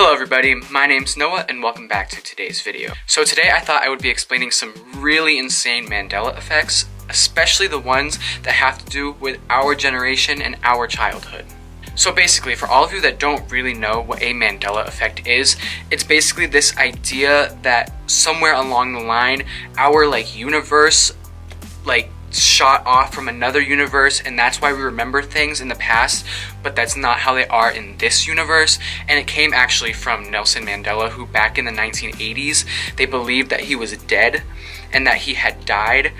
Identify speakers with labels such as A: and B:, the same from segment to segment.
A: Hello everybody, my name's Noah and welcome back to today's video. So today I thought I would be explaining some really insane Mandela effects, especially the ones that have to do with our generation and our childhood. So basically, for all of you that don't really know what a Mandela effect is, it's basically this idea that somewhere along the line, our universe shot off from another universe, and that's why we remember things in the past, but that's not how they are in this universe. And it came actually from Nelson Mandela, who back in the 1980s, they believed that he was dead and that he had died,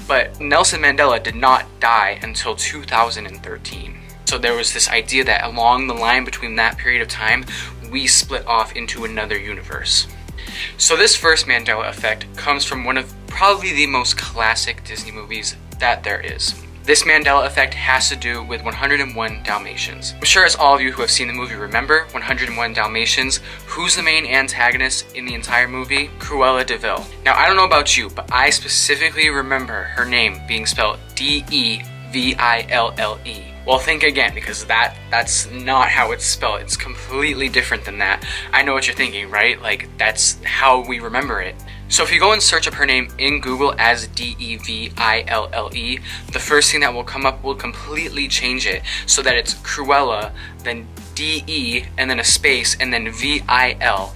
A: but Nelson Mandela did not die until 2013. So there was this idea that along the line between that period of time, we split off into another universe. So this first Mandela effect comes from one of probably the most classic Disney movies that there is. This Mandela effect has to do with 101 Dalmatians. I'm sure as all of you who have seen the movie remember 101 Dalmatians, who's the main antagonist in the entire movie? Cruella de Vil. Now I don't know about you, but I specifically remember her name being spelled DEVILLE. Well, think again, because that's not how it's spelled. It's completely different than that. I know what you're thinking, right? That's how we remember it. So if you go and search up her name in Google as DEVILLE, the first thing that will come up will completely change it so that it's Cruella, then DE, and then a space, and then VIL.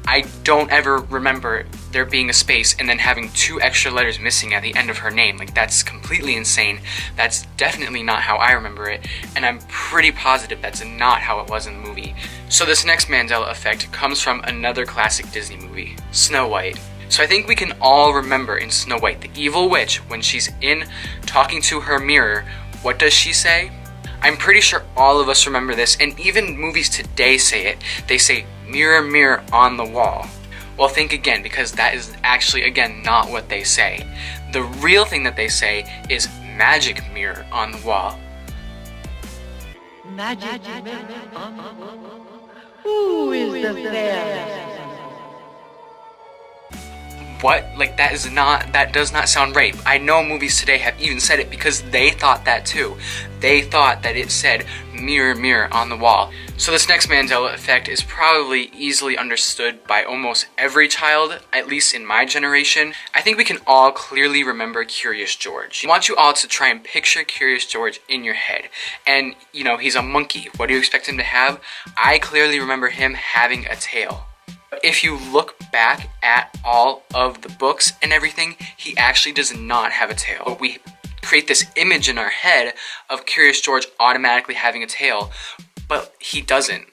A: I don't ever remember there being a space and then having 2 extra letters missing at the end of her name. That's completely insane. That's definitely not how I remember it, and I'm pretty positive that's not how it was in the movie. So this next Mandela effect comes from another classic Disney movie, Snow White. So I think we can all remember in Snow White, the evil witch, when she's talking to her mirror, what does she say? I'm pretty sure all of us remember this, and even movies today say it. They say, "Mirror, mirror on the wall." Well, think again, because that is actually, again, not what they say. The real thing that they say is, "Magic mirror on the wall."
B: Magic mirror on the wall. Who is the fairest?
A: What? That does not sound right. I know movies today have even said it because they thought that too. They thought that it said, "Mirror, mirror on the wall." So this next Mandela effect is probably easily understood by almost every child, at least in my generation. I think we can all clearly remember Curious George. I want you all to try and picture Curious George in your head. And, he's a monkey. What do you expect him to have? I clearly remember him having a tail. If you look back at all of the books and everything, he actually does not have a tail. But we create this image in our head of Curious George automatically having a tail, but he doesn't.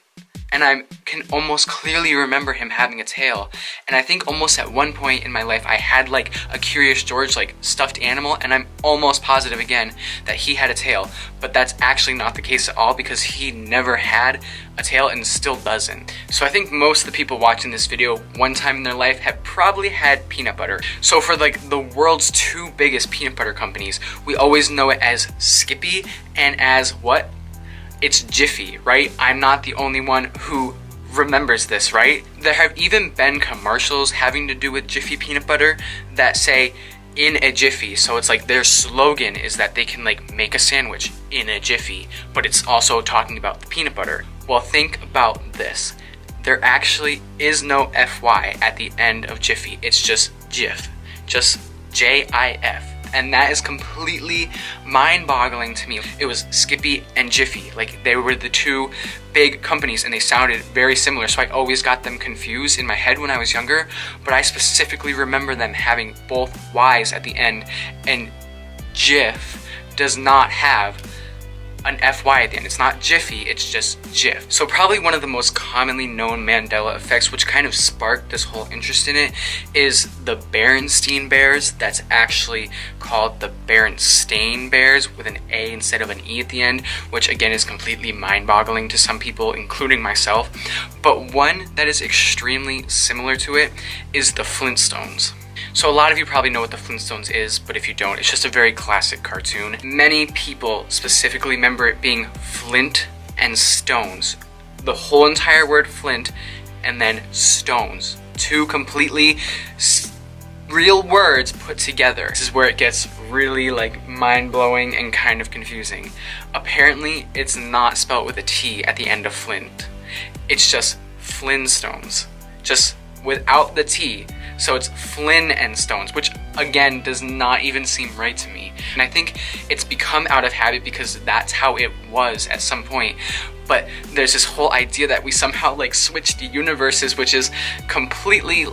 A: And I can almost clearly remember him having a tail. And I think almost at one point in my life I had a Curious George stuffed animal, and I'm almost positive again that he had a tail. But that's actually not the case at all, because he never had a tail and still doesn't. So I think most of the people watching this video one time in their life have probably had peanut butter. So for the world's 2 biggest peanut butter companies, we always know it as Skippy and as what? It's Jiffy, right? I'm not the only one who remembers this, right? There have even been commercials having to do with Jiffy peanut butter that say, "in a jiffy." So it's their slogan is that they can make a sandwich in a jiffy, but it's also talking about the peanut butter. Well, think about this. There actually is no FY at the end of Jiffy. It's just Jif, just JIF. And that is completely mind-boggling to me. It was Skippy and Jiffy. They were the 2 big companies, and they sounded very similar, so I always got them confused in my head when I was younger, but I specifically remember them having both Y's at the end, and Jif does not have an FY at the end. It's not Jiffy, it's just Jif. So probably one of the most commonly known Mandela effects, which kind of sparked this whole interest in it, is the Berenstain Bears. That's actually called the Berenstain Bears with an A instead of an E at the end, which again is completely mind-boggling to some people, including myself. But one that is extremely similar to it is the Flintstones. So a lot of you probably know what the Flintstones is, but if you don't, it's just a very classic cartoon. Many people specifically remember it being Flint and Stones. The whole entire word Flint and then Stones. 2 completely real words put together. This is where it gets really mind-blowing and kind of confusing. Apparently, it's not spelled with a T at the end of Flint. It's just FLINTSTONES, just without the T. So it's Flynn and Stones, which again does not even seem right to me. And I think it's become out of habit because that's how it was at some point. But there's this whole idea that we somehow like switched universes, which is completely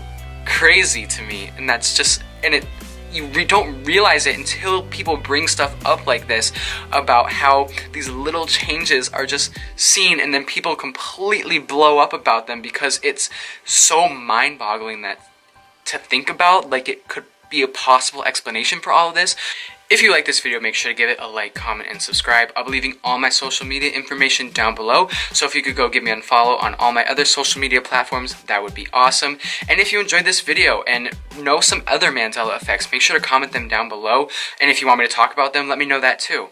A: crazy to me. And that's just, and you don't realize it until people bring stuff up like this about how these little changes are just seen, and then people completely blow up about them because it's so mind-boggling that to think about, like it could be a possible explanation for all of this. If you like this video, make sure to give it a like, comment, and subscribe. I'll be leaving all my social media information down below, so if you could go give me a follow on all my other social media platforms, that would be awesome. And if you enjoyed this video and know some other Mandela effects, make sure to comment them down below, and if you want me to talk about them, let me know that too.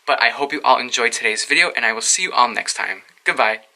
A: But I hope you all enjoyed today's video, and I will see you all next time. Goodbye.